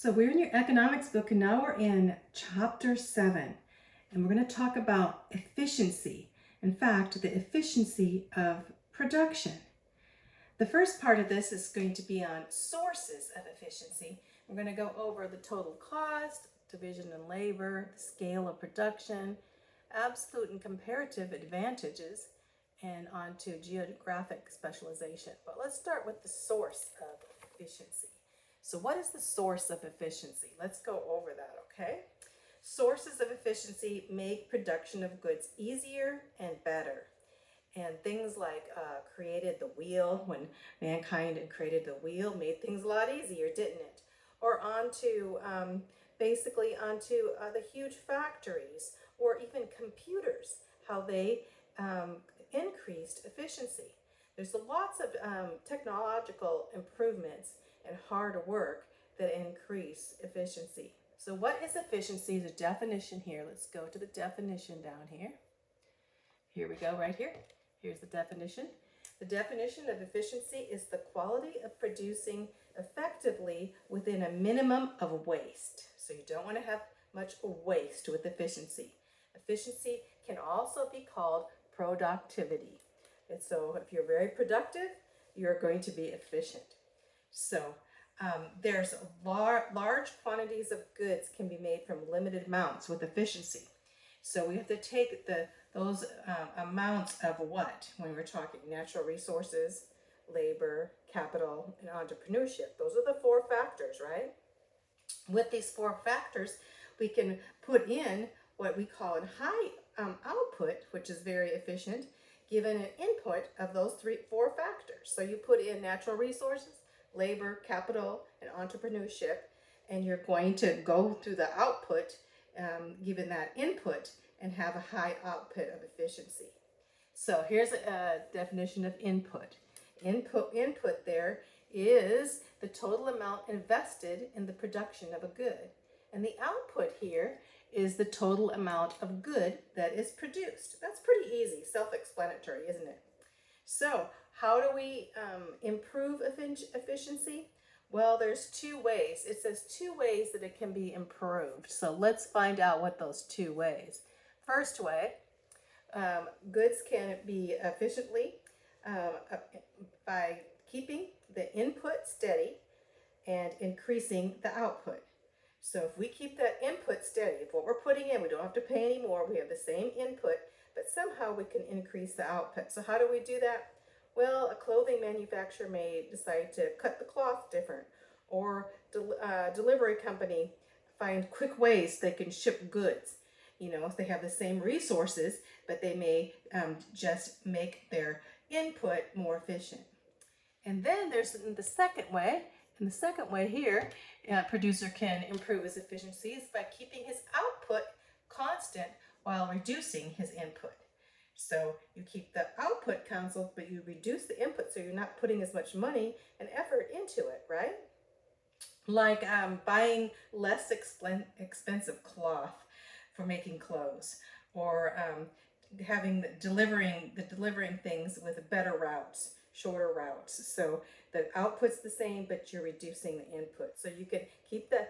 So we're in your economics book and now we're in chapter 7 and we're going to talk about efficiency. In fact, the efficiency of production. The first part of this is going to be on sources of efficiency. We're going to go over the total cost, division in labor, the scale of production, absolute and comparative advantages, and on to geographic specialization. But let's start with the source of efficiency. So what is the source of efficiency? Let's go over that, okay? Sources of efficiency make production of goods easier and better. And things like created the wheel, when mankind created the wheel, made things a lot easier, didn't it? Or basically onto the huge factories, or even computers, how they increased efficiency. There's lots of technological improvements and hard work that increase efficiency. So what is efficiency? The definition here. Let's go to the definition down here. Here we go, right here. Here's the definition. The definition of efficiency is the quality of producing effectively within a minimum of waste. So you don't want to have much waste with efficiency. Efficiency can also be called productivity. And so if you're very productive, you're going to be efficient. So there's large quantities of goods can be made from limited amounts with efficiency. So we have to take those amounts of what when we're talking natural resources, labor, capital, and entrepreneurship. Those are the 4 factors, right? With these 4 factors, we can put in what we call a high output, which is very efficient, given an input of those 4 factors. So you put in natural resources, labor, capital, and entrepreneurship, and you're going to go through the output given that input and have a high output of efficiency. So here's a definition of input. Input there is the total amount invested in the production of a good. And the output here is the total amount of good that is produced. That's pretty easy, self-explanatory, isn't it? So how do we improve efficiency? Well, there's 2 ways. It says 2 ways that it can be improved. So let's find out what those 2 ways. First way, goods can be efficiently by keeping the input steady and increasing the output. So if we keep that input steady, if what we're putting in, we don't have to pay any more, we have the same input, but somehow we can increase the output. So how do we do that? Well, a clothing manufacturer may decide to cut the cloth different, or delivery company find quick ways they can ship goods. You know, if they have the same resources, but they may just make their input more efficient. And then there's the second way. And the second way here, a producer can improve his efficiencies by keeping his output constant while reducing his input. So you keep the output constant, but you reduce the input, so you're not putting as much money and effort into it, right? Like buying less expensive cloth for making clothes, or delivering things with better routes, shorter routes. So the output's the same, but you're reducing the input. So you can keep the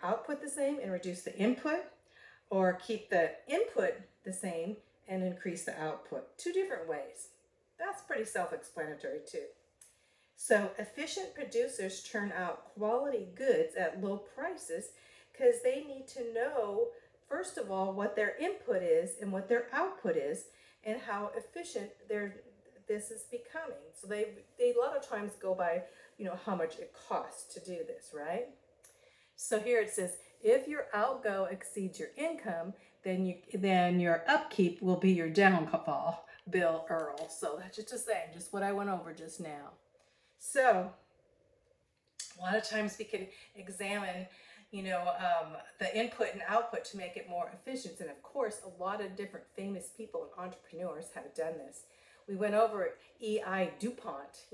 output the same and reduce the input, or keep the input the same and increase the output. 2 different ways. That's pretty self-explanatory too. So efficient producers turn out quality goods at low prices because they need to know, first of all, what their input is and what their output is, and how efficient this is becoming. So they a lot of times go by, how much it costs to do this, right? So here it says, if your outgo exceeds your income, then your upkeep will be your downfall. Bill Earl. So that's just a saying, just what I went over just now. So a lot of times we can examine the input and output to make it more efficient. And of course, a lot of different famous people and entrepreneurs have done this. We went over E.I. DuPont,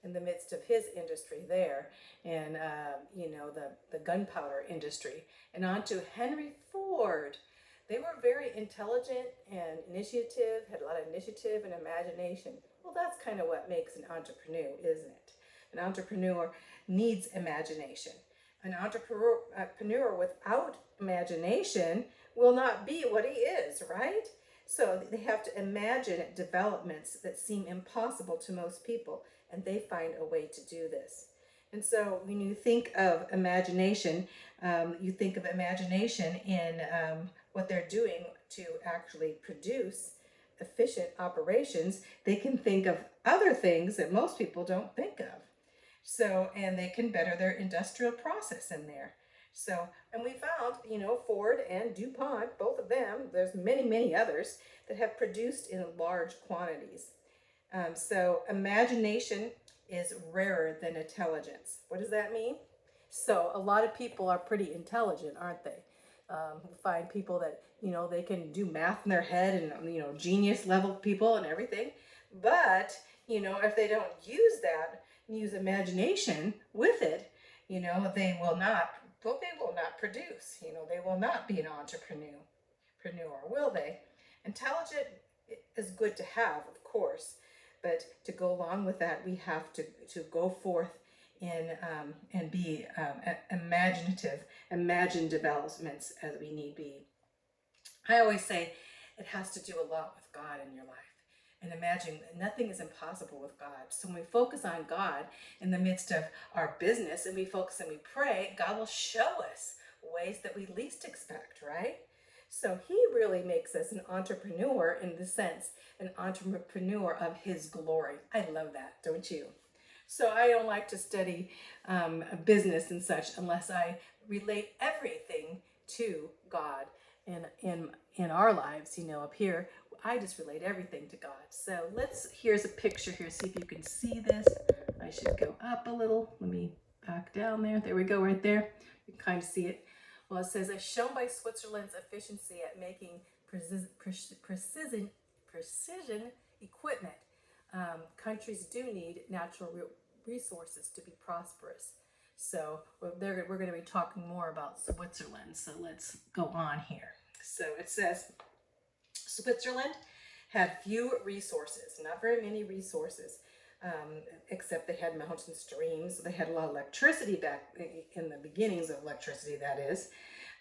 in the midst of his industry there, and the gunpowder industry, and on to Henry Ford. They were very intelligent and had a lot of initiative and imagination. Well, that's kind of what makes an entrepreneur, isn't it? An entrepreneur needs imagination. An entrepreneur without imagination will not be what he is, right? So they have to imagine developments that seem impossible to most people, and they find a way to do this. And so when you think of imagination, you think of imagination in what they're doing to actually produce efficient operations. They can think of other things that most people don't think of. So, and they can better their industrial process in there. So, and we found, Ford and DuPont, both of them, there's many, many others that have produced in large quantities. So imagination is rarer than intelligence. What does that mean? So a lot of people are pretty intelligent, aren't they? We find people that, they can do math in their head and, genius level people and everything. But, if they don't use that, use imagination with it, they will not, produce, they will not be an entrepreneur, will they? Intelligent is good to have, of course, but to go along with that, we have to go forth and be imaginative, imagine developments as we need be. I always say it has to do a lot with God in your life. And imagine nothing is impossible with God. So when we focus on God in the midst of our business and we focus and we pray, God will show us ways that we least expect, right? So he really makes us an entrepreneur in the sense, an entrepreneur of his glory. I love that, don't you? So I don't like to study business and such unless I relate everything to God in our lives. Up here, I just relate everything to God. So here's a picture here. See if you can see this. I should go up a little. Let me back down there. There we go, right there. You can kind of see it. Well, it says, as shown by Switzerland's efficiency at making precision equipment, countries do need natural resources to be prosperous. So we're going to be talking more about Switzerland. So let's go on here. So it says, Switzerland had few resources, not very many resources, except they had mountain streams. They had a lot of electricity back in the beginnings of electricity, that is.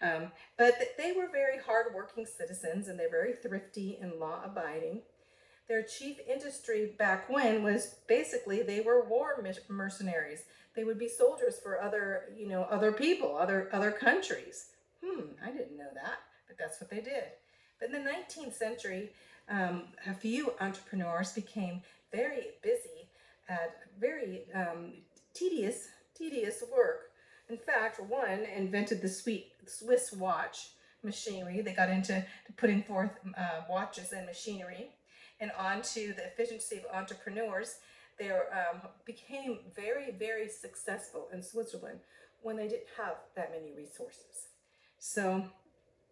But they were very hardworking citizens, and they're very thrifty and law-abiding. Their chief industry back when was basically they were war mercenaries. They would be soldiers for other people, other countries. I didn't know that, but that's what they did. But in the 19th century, a few entrepreneurs became very busy at very tedious work. In fact, one invented the Swiss watch machinery. They got into putting forth watches and machinery, and on to the efficiency of entrepreneurs. They became very, very successful in Switzerland when they didn't have that many resources. So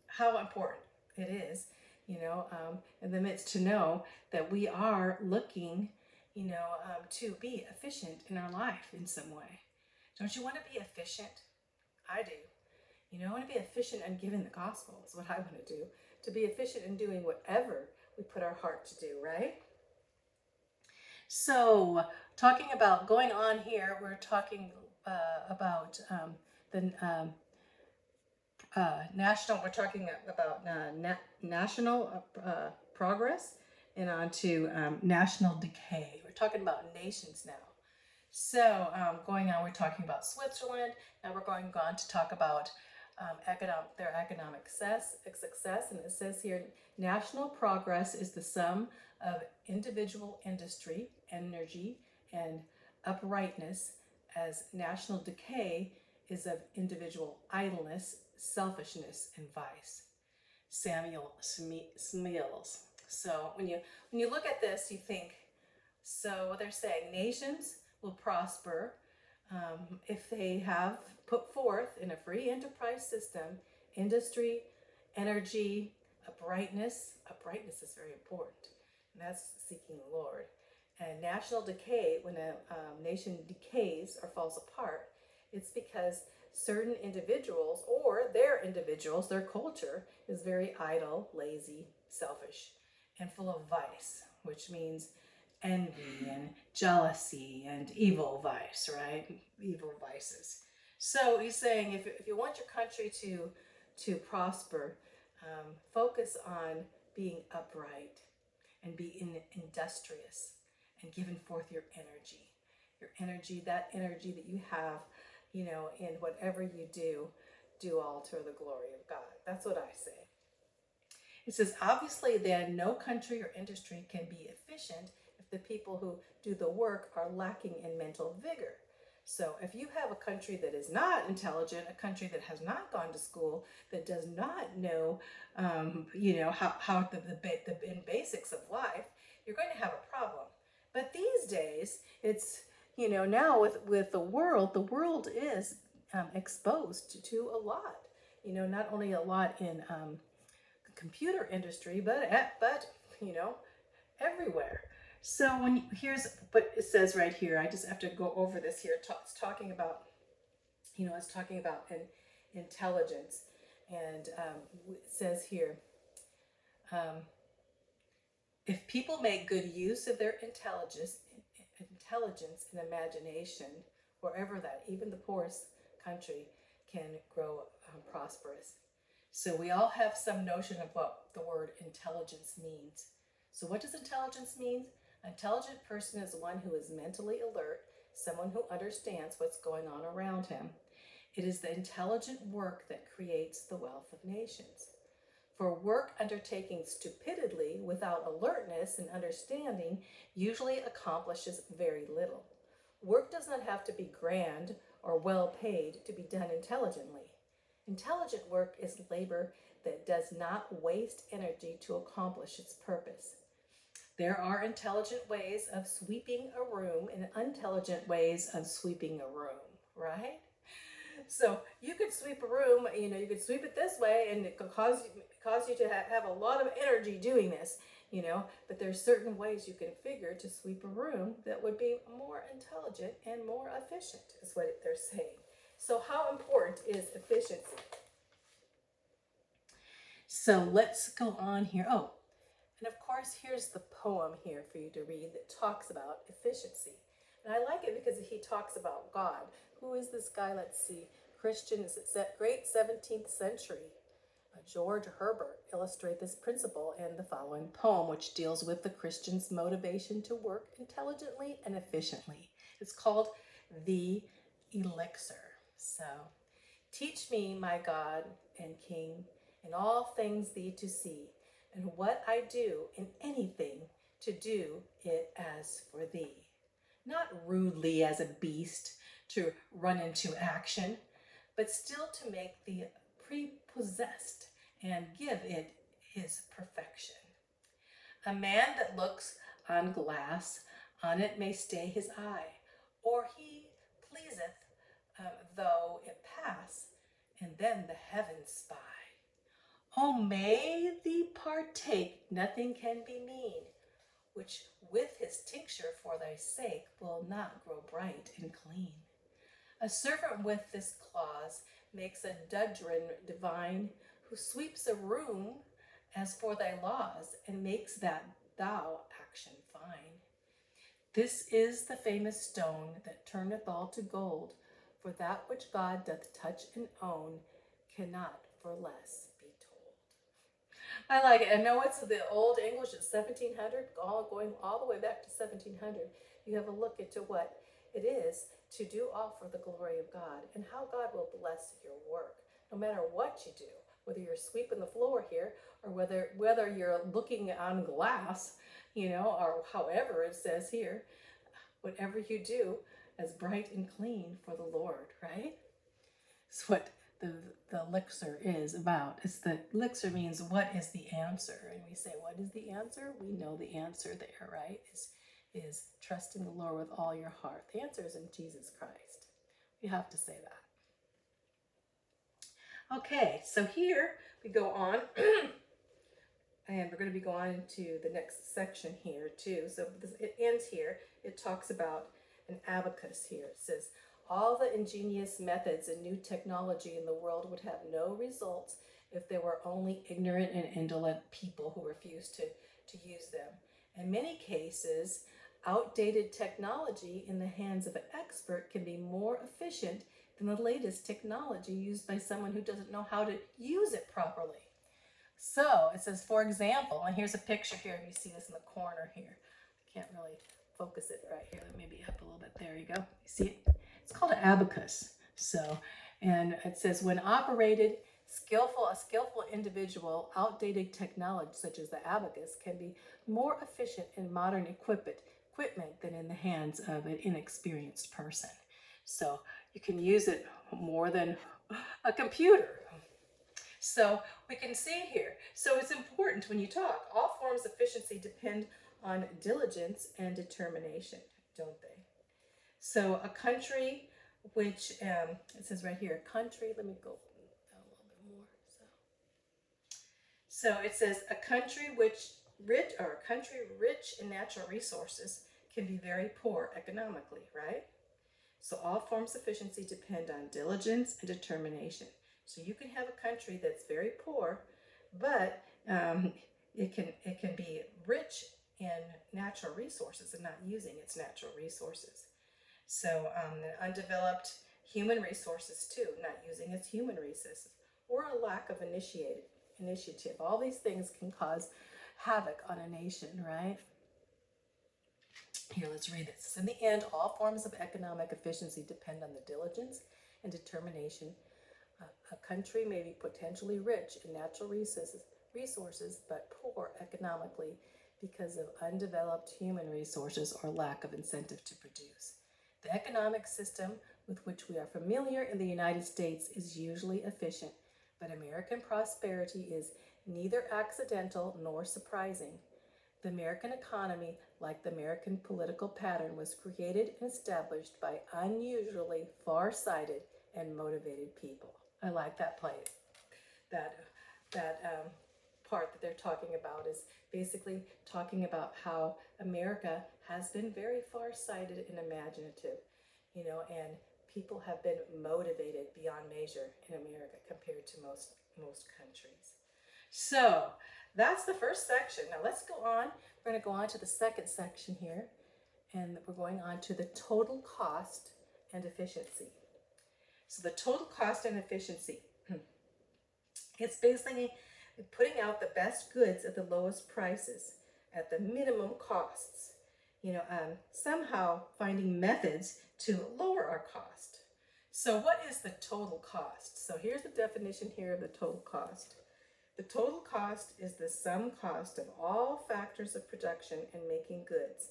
how important it is, in the midst to know that we are looking, to be efficient in our life in some way. Don't you want to be efficient? I do. I want to be efficient in giving the gospel is what I want to do. To be efficient in doing whatever we put our heart to do, right? So talking about going on here, we're talking about the national, we're talking about national progress and on to national decay. We're talking about nations now. So going on, we're talking about Switzerland. Now we're going on to talk about their economic success. And it says here, national progress is the sum of individual industry, energy, and uprightness, as national decay is of individual idleness, selfishness, and vice. Samuel Smiles. So when you look at this, you think, so what they're saying, nations will prosper if they have put forth in a free enterprise system industry, energy, uprightness. Uprightness is very important, and that's seeking the Lord. And national decay, when a nation decays or falls apart, it's because certain individuals or their culture is very idle, lazy, selfish, and full of vice, which means envy and jealousy and evil vice, right? Evil vices. So he's saying if you want your country to prosper, focus on being upright and be industrious and giving forth your energy, that energy that you have, in whatever you do all to the glory of God. That's what I say. It says, obviously, then, no country or industry can be efficient if the people who do the work are lacking in mental vigor. So if you have a country that is not intelligent, a country that has not gone to school, that does not know, how the basics of life, you're going to have a problem. But these days, it's, now with the world is exposed to a lot. Not only a lot in computer industry, but everywhere. So here's what it says right here. I just have to go over this here. It's talking about intelligence, and it says here, if people make good use of their intelligence and imagination, wherever that, even the poorest country can grow prosperous. So we all have some notion of what the word intelligence means. So what does intelligence mean? An intelligent person is one who is mentally alert, someone who understands what's going on around him. It is the intelligent work that creates the wealth of nations. For work undertaken stupidly without alertness and understanding usually accomplishes very little. Work does not have to be grand or well paid to be done intelligently. Intelligent work is labor that does not waste energy to accomplish its purpose. There are intelligent ways of sweeping a room and unintelligent ways of sweeping a room, right? So you could sweep a room, you could sweep it this way and it could cause you to have a lot of energy doing this, but there's certain ways you can figure to sweep a room that would be more intelligent and more efficient, is what they're saying. So how important is efficiency? So let's go on here. Oh, and of course, here's the poem here for you to read that talks about efficiency. And I like it because he talks about God. Who is this guy? Let's see. Christian, great 17th century. George Herbert illustrates this principle in the following poem, which deals with the Christian's motivation to work intelligently and efficiently. It's called The Elixir. So, teach me, my God and King, in all things thee to see, and what I do in anything to do it as for thee. Not rudely as a beast to run into action, but still to make thee prepossessed and give it his perfection. A man that looks on glass, on it may stay his eye, or he pleaseth, though it pass, and then the heavens spy. Oh, may thee partake, nothing can be mean, which with his tincture for thy sake will not grow bright and clean. A servant with this clause makes a dudgeon divine, who sweeps a room as for thy laws, and makes that thou action fine. This is the famous stone that turneth all to gold, for that which God doth touch and own cannot for less be told. I like it. I know it's the old English, it's 1700, going all the way back to 1700. You have a look into what it is to do all for the glory of God and how God will bless your work, no matter what you do, whether you're sweeping the floor here or whether you're looking on glass, or however it says here, whatever you do as bright and clean for the Lord, right? It's what the elixir is about. The elixir means what is the answer, and we say, what is the answer? We know the answer there, right? Is trusting the Lord with all your heart. The answer is in Jesus Christ. You have to say that. Okay, so here we go on, and we're going to be going into the next section here too. So it ends here. It talks about an abacus here. It says, all the ingenious methods and new technology in the world would have no results if there were only ignorant and indolent people who refused to use them. In many cases, Outdated technology in the hands of an expert can be more efficient than the latest technology used by someone who doesn't know how to use it properly. So it says, for example, and here's a picture here. You see this in the corner here. I can't really focus it right here. Let me be up a little bit. There you go. You see it? It's called an abacus. So, and it says, when operated, a skillful individual, outdated technology such as the abacus can be more efficient in modern equipment than in the hands of an inexperienced person. So you can use it more than a computer. So we can see here. So it's important when you talk. All forms of efficiency depend on diligence and determination, don't they? So a country which, it says right here, a country, let me go down a little bit more. So it says a country rich in natural resources can be very poor economically, right? So all forms of efficiency depend on diligence and determination. So you can have a country that's very poor, but it can be rich in natural resources and not using its natural resources. So undeveloped human resources too, not using its human resources, or a lack of initiative. All these things can cause havoc on a nation, right? Here, let's read this. In the end, all forms of economic efficiency depend on the diligence and determination. A country may be potentially rich in natural resources, but poor economically because of undeveloped human resources or lack of incentive to produce. The economic system with which we are familiar in the United States is usually efficient, but American prosperity is neither accidental nor surprising. The American economy, like the American political pattern, was created and established by unusually far-sighted and motivated people. I like that play. That part that they're talking about is basically talking about how America has been very far-sighted and imaginative, and people have been motivated beyond measure in America compared to most countries. So that's the first section. Now let's go on. We're going to go on to the second section here, and we're going on to the total cost and efficiency. So the total cost and efficiency, it's basically putting out the best goods at the lowest prices at the minimum costs. Somehow finding methods to lower our cost. So what is the total cost? So here's the definition here of the total cost. The total cost is the sum cost of all factors of production and making goods.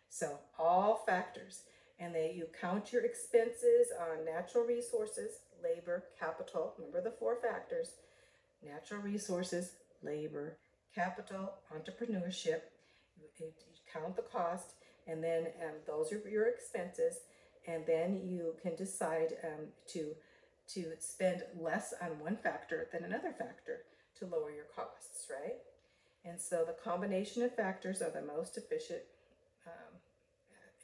So all factors. And you count your expenses on natural resources, labor, capital. Remember the four factors: natural resources, labor, capital, entrepreneurship. You count the cost, and then those are your expenses. And then you can decide to spend less on one factor than another factor to lower your costs, right? And so the combination of factors are the most efficient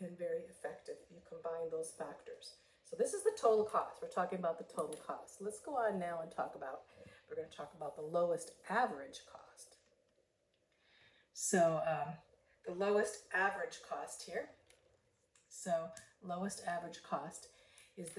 and very effective. You combine those factors. So this is the total cost. We're talking about the total cost. Let's go on now and we're going to talk about the lowest average cost. So the lowest average cost here. So lowest average cost is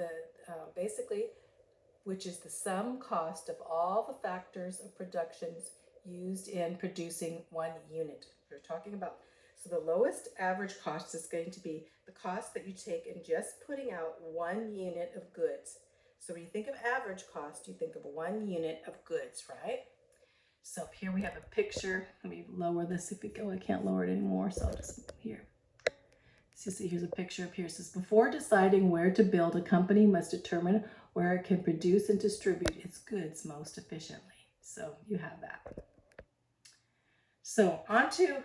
which is the sum cost of all the factors of productions used in producing one unit. We're talking about, so the lowest average cost is going to be the cost that you take in just putting out 1 unit of goods. So when you think of average cost, you think of 1 unit of goods, right? So up here we have a picture. Let me lower this if we go. I can't lower it anymore, so I'll just here. So here's a picture up here. It says, before deciding where to build, a company must determine where it can produce and distribute its goods most efficiently. So you have that. So onto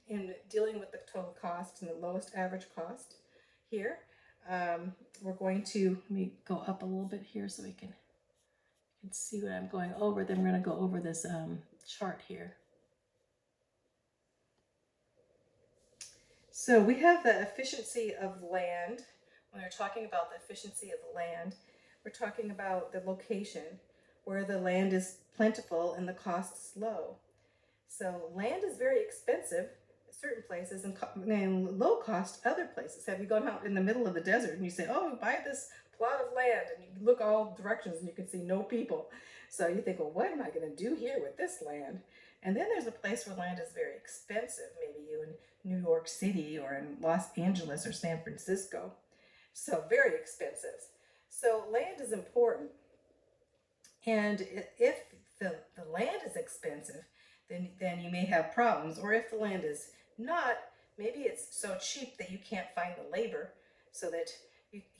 in dealing with the total cost and the lowest average cost here, we're going to, let me go up a little bit here so we can see what I'm going over. Then we're going to go over this chart here. So we have the efficiency of land. When we're talking about the efficiency of land, we're talking about the location where the land is plentiful and the cost is low. So land is very expensive, certain places and low cost other places. Have you gone out in the middle of the desert and you say, oh, buy this plot of land, and you look all directions and you can see no people. So you think, well, what am I going to do here with this land? And then there's a place where land is very expensive, maybe you in New York City or in Los Angeles or San Francisco. So very expensive. So land is important. And if the land is expensive, then you may have problems. Or if the land is not, maybe it's so cheap that you can't find the labor, so that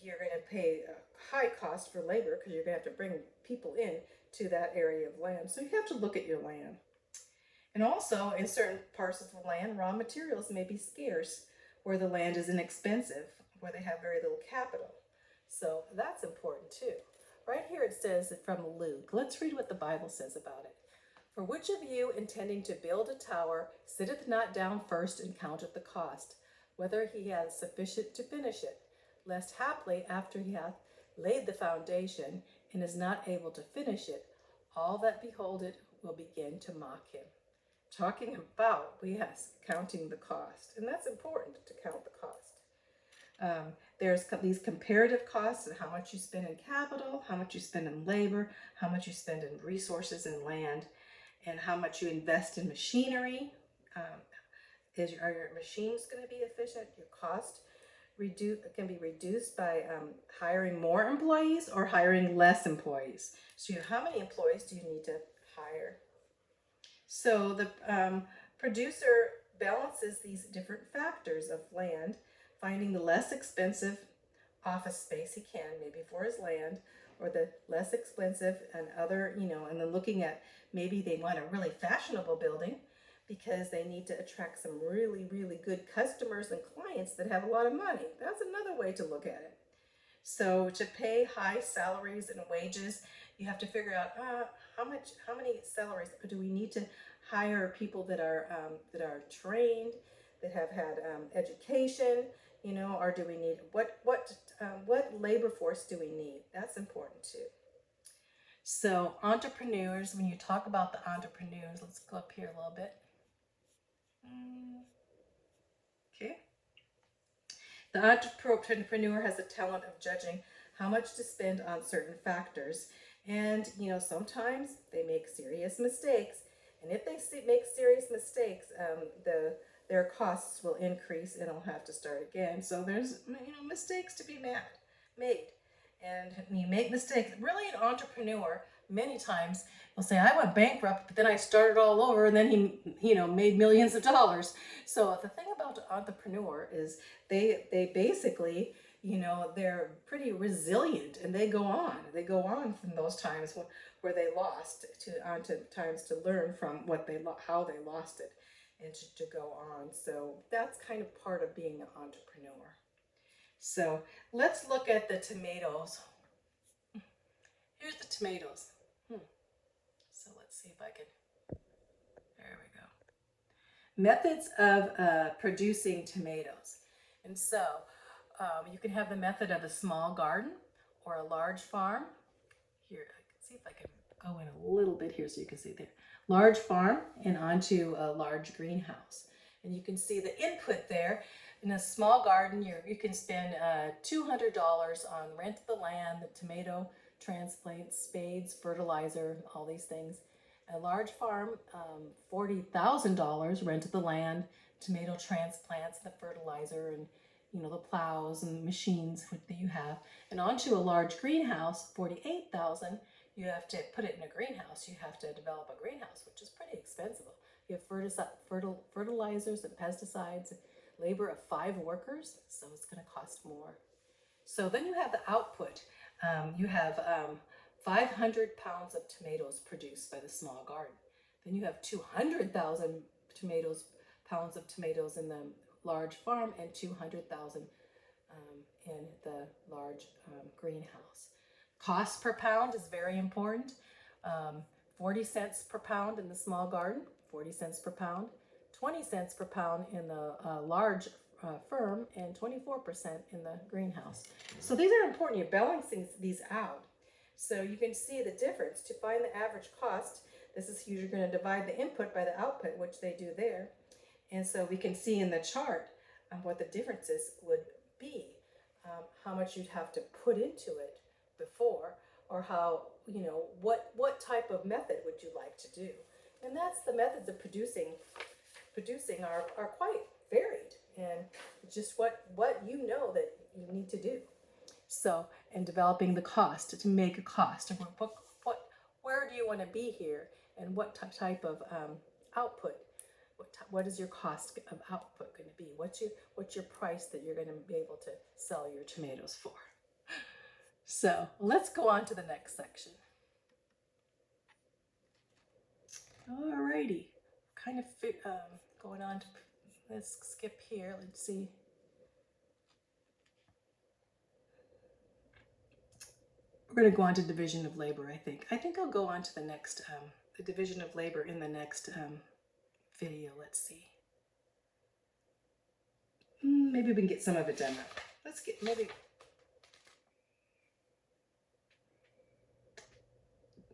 you're going to pay a high cost for labor because you're going to have to bring people in to that area of land. So you have to look at your land. And also, in certain parts of the land, raw materials may be scarce, where the land is inexpensive, where they have very little capital. So that's important too. Right here it says from Luke. Let's read what the Bible says about it. For which of you, intending to build a tower, sitteth not down first and counteth the cost, whether he hath sufficient to finish it, lest haply, after he hath laid the foundation, and is not able to finish it, all that behold it will begin to mock him. Talking about, yes, counting the cost. And that's important, to count the cost. There's these comparative costs of how much you spend in capital, how much you spend in labor, how much you spend in resources and land, and how much you invest in machinery. Are your machines going to be efficient? Your cost can be reduced by hiring more employees or hiring less employees. So how many employees do you need to hire? So the producer balances these different factors of land, finding the less expensive office space he can, maybe for his land, or the less expensive and other, and then looking at maybe they want a really fashionable building because they need to attract some really, really good customers and clients that have a lot of money. That's another way to look at it. So to pay high salaries and wages, you have to figure out how many salaries do we need to hire people that are trained, that have had education, or do we need what labor force do we need? That's important too. So entrepreneurs, when you talk about the entrepreneurs, let's go up here a little bit. Okay. The entrepreneur has a talent of judging how much to spend on certain factors. And, sometimes they make serious mistakes. And if they make serious mistakes, their costs will increase and they'll have to start again. So there's, mistakes to be made. And when you make mistakes, really an entrepreneur, many times will say, I went bankrupt, but then I started all over, and then he made millions of dollars. So the thing about an entrepreneur is they basically, they're pretty resilient, and they go on from those times where they lost onto times to learn from how they lost it and to go on. So that's kind of part of being an entrepreneur. So let's look at the tomatoes. Here's the tomatoes. So let's see if I can, there we go. Methods of producing tomatoes. And so you can have the method of a small garden or a large farm. Here, I can see if I can go in a little bit here so you can see there. Large farm and onto a large greenhouse. And you can see the input there. In a small garden, you can spend $200 on rent of the land, the tomato transplants, spades, fertilizer, all these things. A large farm, $40,000 rent of the land, tomato transplants, the fertilizer, and the plows and machines that you have. And onto a large greenhouse, $48,000. You have to put it in a greenhouse. You have to develop a greenhouse, which is pretty expensive. You have fertilizers and pesticides, labor of 5 workers, so it's going to cost more. So then you have the output. You have 500 pounds of tomatoes produced by the small garden. Then you have 200,000 pounds of tomatoes in the large farm and 200,000 in the large greenhouse. Cost per pound is very important. 40 cents per pound in the small garden, 40 cents per pound, 20 cents per pound in the large firm, and 24% in the greenhouse. So these are important. You're balancing these out. So you can see the difference. To find the average cost, this is you're going to divide the input by the output, which they do there. And so we can see in the chart what the differences would be, how much you'd have to put into it before, or how, what type of method would you like to do. And that's the methods of producing are quite varied, and just what you know that you need to do. So, and developing the cost to make a cost of where do you want to be here, and what type of output, what is your cost of output going to be? What's your price that you're going to be able to sell your tomatoes for? So let's go on to the next section. Alrighty, kind of going on to, let's skip here. Let's see. We're going to go on to division of labor, I think. I think I'll go on to the next, the division of labor in the next video. Let's see. Maybe we can get some of it done. Let's get, maybe.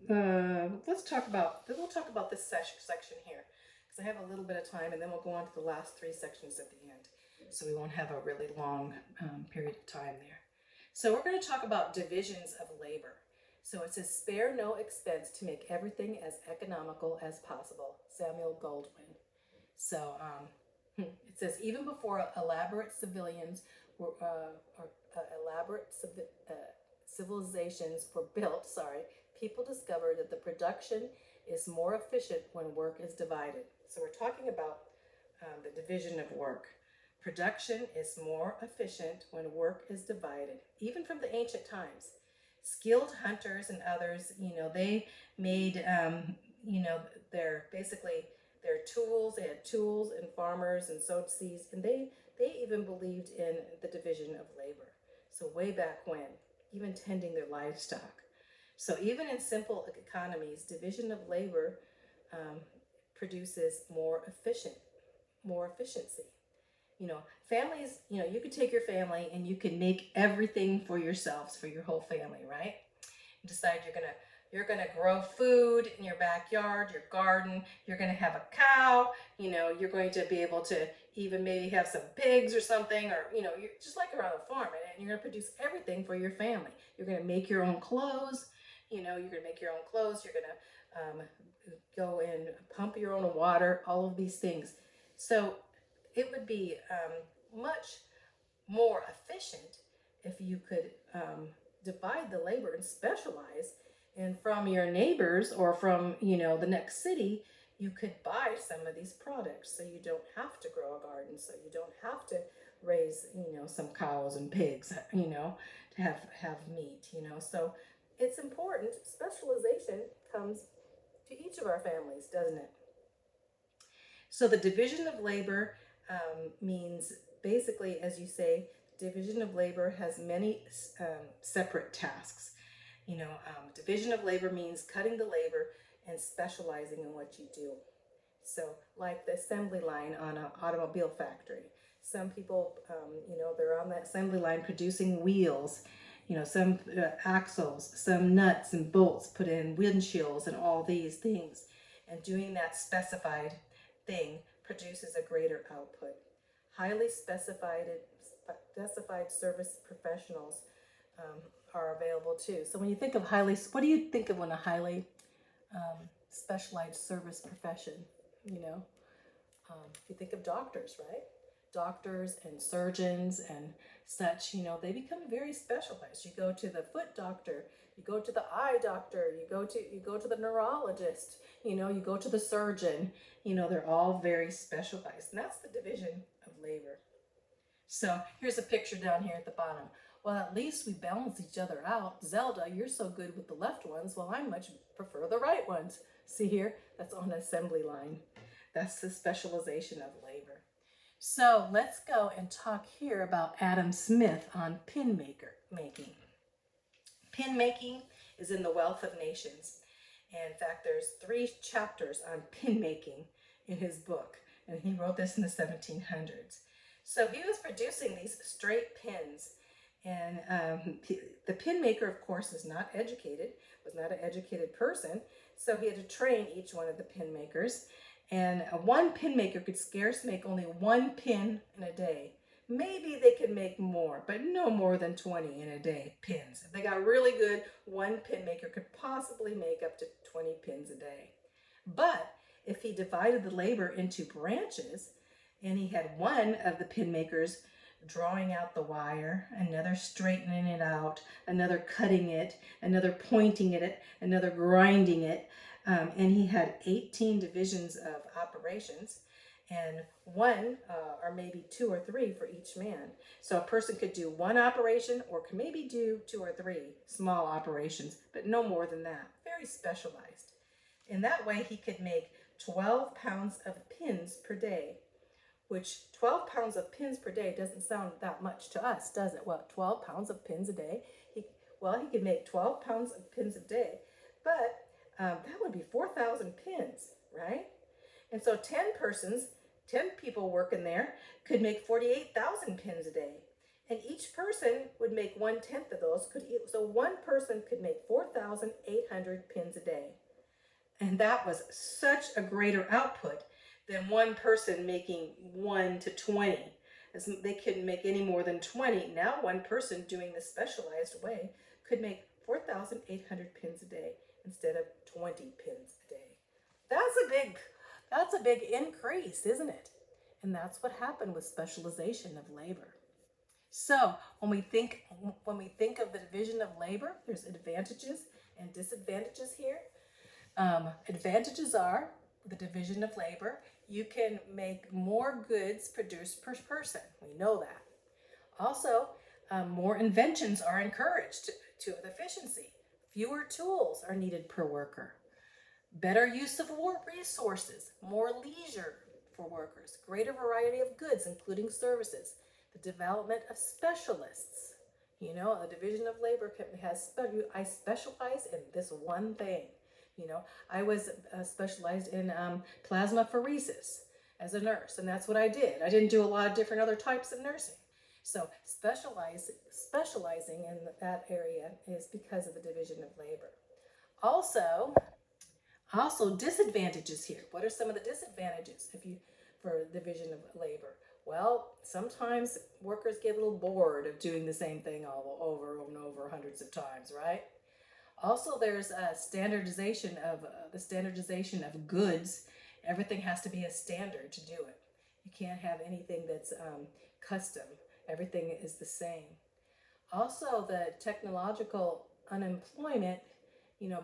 We'll talk about this section here, because I have a little bit of time, and then we'll go on to the last 3 sections at the end. So we won't have a really long period of time there. So we're going to talk about divisions of labor. So it says, spare no expense to make everything as economical as possible. Samuel Goldwyn. So it says, even before elaborate civilizations were built, people discovered that the production is more efficient when work is divided. So we're talking about the division of work. Production is more efficient when work is divided, even from the ancient times. Skilled hunters and others, they made, their tools. They had tools, and farmers and sowed seeds, and they even believed in the division of labor. So way back when, even tending their livestock. So even in simple economies, division of labor produces more efficiency. Families, you could take your family and you can make everything for yourselves, for your whole family, right? You decide you're gonna grow food in your backyard, your garden. You're gonna have a cow. You're going to be able to even maybe have some pigs or something, or you're just like around the farm, and you're gonna produce everything for your family. You're gonna make your own clothes. You're gonna make your own clothes. You're gonna go and pump your own water. All of these things. So it would be much more efficient if you could divide the labor and specialize, and from your neighbors or from the next city, you could buy some of these products, so you don't have to grow a garden, so you don't have to raise some cows and pigs to have meat. So it's important. Specialization comes to each of our families, doesn't it? So the division of labor means basically, as you say, division of labor has many separate tasks. Division of labor means cutting the labor and specializing in what you do. So like the assembly line on an automobile factory. Some people, they're on the assembly line producing wheels, some axles, some nuts and bolts put in windshields and all these things. And doing that specified thing produces a greater output. Highly specified service professionals are available too. So when you think of what do you think of when a highly specialized service profession? You think of doctors, right? Doctors and surgeons and such, they become very specialized. You go to the foot doctor, you go to the eye doctor, you go to the neurologist, you go to the surgeon, they're all very specialized. And that's the division of labor. So here's a picture down here at the bottom. Well, at least we balance each other out. Zelda, you're so good with the left ones. Well, I much prefer the right ones. See here? That's on the assembly line. That's the specialization of labor. So let's go and talk here about Adam Smith on pin making. Pin making is in The Wealth of Nations. And in fact, there's 3 chapters on pin making in his book. And he wrote this in the 1700s. So he was producing these straight pins. And the pin maker, of course, was not an educated person. So he had to train each one of the pin makers. And one pin maker could scarce make only one pin in a day. Maybe they could make more, but no more than 20 in a day pins. If they got really good, one pin maker could possibly make up to 20 pins a day. But if he divided the labor into branches and he had one of the pin makers drawing out the wire, another straightening it out, another cutting it, another pointing at it, another grinding it, and he had 18 divisions of operations, and one or maybe two or three for each man. So a person could do one operation or could maybe do two or three small operations, but no more than that. Very specialized. In that way, he could make 12 pounds of pins per day, which 12 pounds of pins per day doesn't sound that much to us, does it? Well, 12 pounds of pins a day. He could make 12 pounds of pins a day, but that would be 4,000 pins, right? And so 10 people working there could make 48,000 pins a day. And each person would make 1/10 of those. So one person could make 4,800 pins a day. And that was such a greater output than one person making 1 to 20. As they couldn't make any more than 20. Now one person doing the specialized way could make 4,800 pins a day instead of 20 pins a day. That's a big increase, isn't it? And that's what happened with specialization of labor. So when we think of the division of labor, there's advantages and disadvantages here. Advantages are the division of labor. You can make more goods produced per person. We know that. Also, more inventions are encouraged to efficiency. Fewer tools are needed per worker. Better use of resources, more leisure for workers, greater variety of goods, including services, the development of specialists. You know, the division of labor has, I specialize in this one thing. You know, I was specialized in plasmapheresis as a nurse, and that's what I did. I didn't do a lot of different other types of nursing. So specializing in that area is because of the division of labor. Also disadvantages here. What are some of the disadvantages for division of labor? Well, sometimes workers get a little bored of doing the same thing all over and over hundreds of times, right? Also, there's a standardization of goods. Everything has to be a standard to do it. You can't have anything that's custom. Everything is the same. Also, the technological unemployment,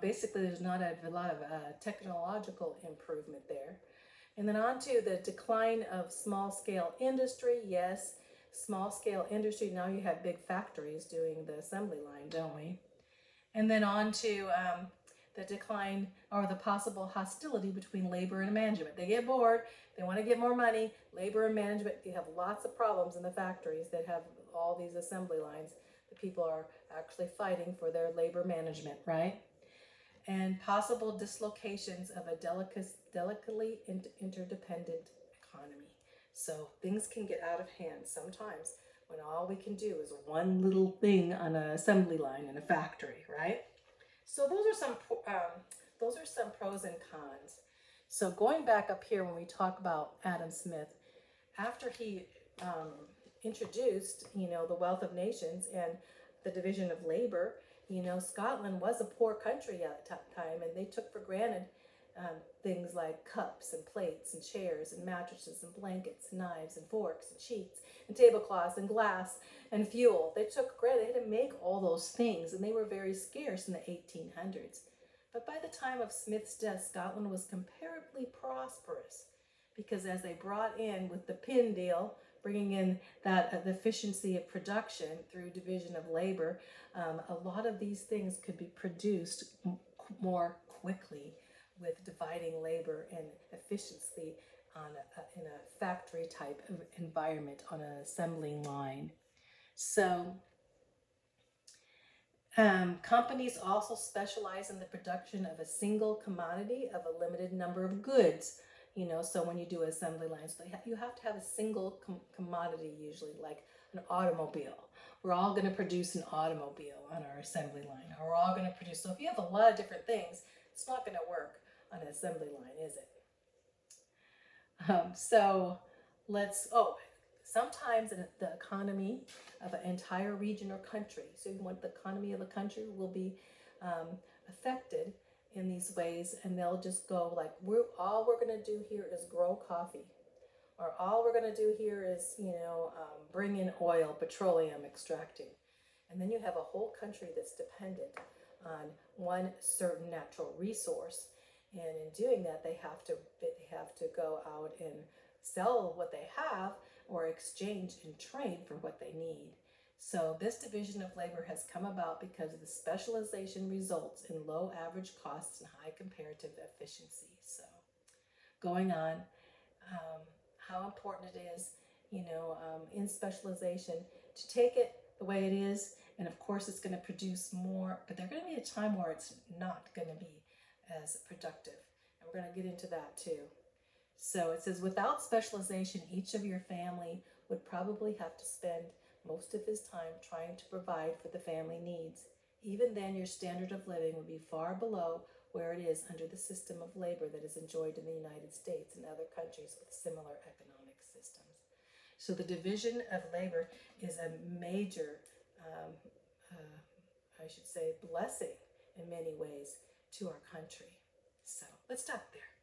basically there's not a lot of technological improvement there. And then on to the decline of small-scale industry. Yes, small-scale industry, now you have big factories doing the assembly line, don't we? And then on to the decline or the possible hostility between labor and management. They get bored, they want to get more money. Labor and management, you have lots of problems in the factories that have all these assembly lines. The people are actually fighting for their labor management, right? And possible dislocations of a delicately interdependent economy. So things can get out of hand sometimes when all we can do is one little thing on an assembly line in a factory, right? So those are some pros and cons. So going back up here when we talk about Adam Smith, after he introduced, the Wealth of Nations and the division of labor, Scotland was a poor country at the time, and they took for granted things like cups and plates and chairs and mattresses and blankets, knives and forks and sheets and tablecloths and glass and fuel. They took for granted. They had to make all those things, and they were very scarce in the 1800s. But by the time of Smith's death, Scotland was comparably prosperous because as they brought in with the pin deal, bringing in that the efficiency of production through division of labor, a lot of these things could be produced more quickly with dividing labor and efficiency in a factory type of environment on an assembling line. So companies also specialize in the production of a single commodity of a limited number of goods. So when you do assembly lines, you have to have a single commodity, usually like an automobile. We're all going to produce an automobile on our assembly line. Or we're all going to produce. So if you have a lot of different things, it's not going to work on an assembly line, is it? So sometimes the economy of an entire region or country, so you want the economy of the country will be um, affected in these ways, and they'll just go like, all we're going to do here is grow coffee, or all we're going to do here is, bring in oil, petroleum extracting. And then you have a whole country that's dependent on one certain natural resource. And in doing that, they have to go out and sell what they have or exchange and trade for what they need. So this division of labor has come about because of the specialization results in low average costs and high comparative efficiency. So going on, um, how important it is, in specialization to take it the way it is. And of course, it's going to produce more, but there's going to be a time where it's not going to be as productive. And we're going to get into that too. So it says, without specialization, each of your family would probably have to spend most of his time trying to provide for the family needs. Even then, your standard of living would be far below where it is under the system of labor that is enjoyed in the United States and other countries with similar economic systems. So the division of labor is a major, I should say, blessing in many ways to our country. So let's stop there.